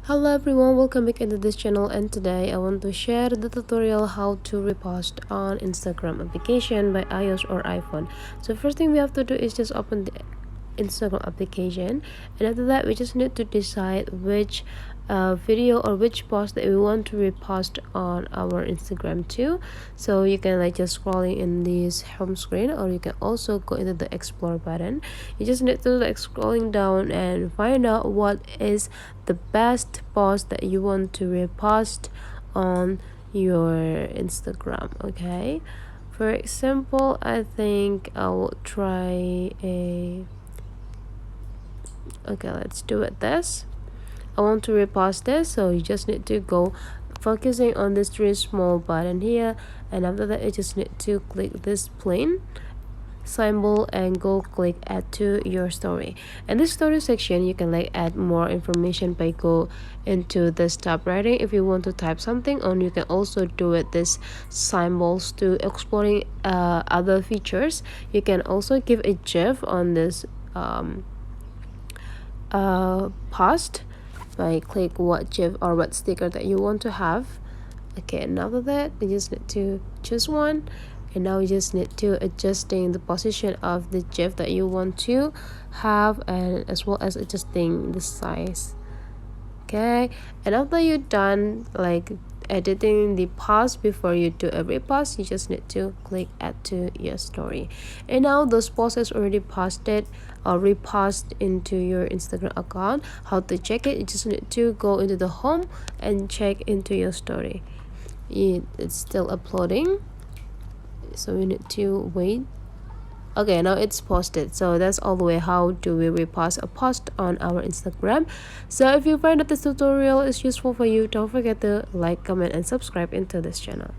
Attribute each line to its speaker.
Speaker 1: Hello everyone, welcome back into this channel, and today I want to share the tutorial how to repost on Instagram application by iOS or iPhone. So first thing we have to do is just open the Instagram application, and after that we just need to decide which video or which post that we want to repost on our Instagram too. So you can just scrolling in this home screen, or you can also go into the explore button. You just need to scrolling down and find out what is the best post that you want to repost on your Instagram. Okay, for example, I think I will try a okay, let's do it this. I want to repost this, so you just need to go focusing on this three small button here, and after that you just need to click this plain symbol and go click add to your story. In this story section you can add more information by go into this tab writing. If you want to type something on, you can also do it this symbols to exploring other features. You can also give a gif on this post by click what gif or what sticker that you want to have. Okay, and after that you just need to choose one, and now you just need to adjusting the position of the gif that you want to have, and as well as adjusting the size. Okay, and after you're done editing the post, before you do every post you just need to click add to your story, and now those posts is already posted or repost into your Instagram account. How to check it? You just need to go into the home and check into your story. It's still uploading, so we need to wait. Okay, now it's posted. So that's all the way how do we repost a post on our Instagram. So if you find that this tutorial is useful for you, don't forget to like, comment and subscribe into this channel.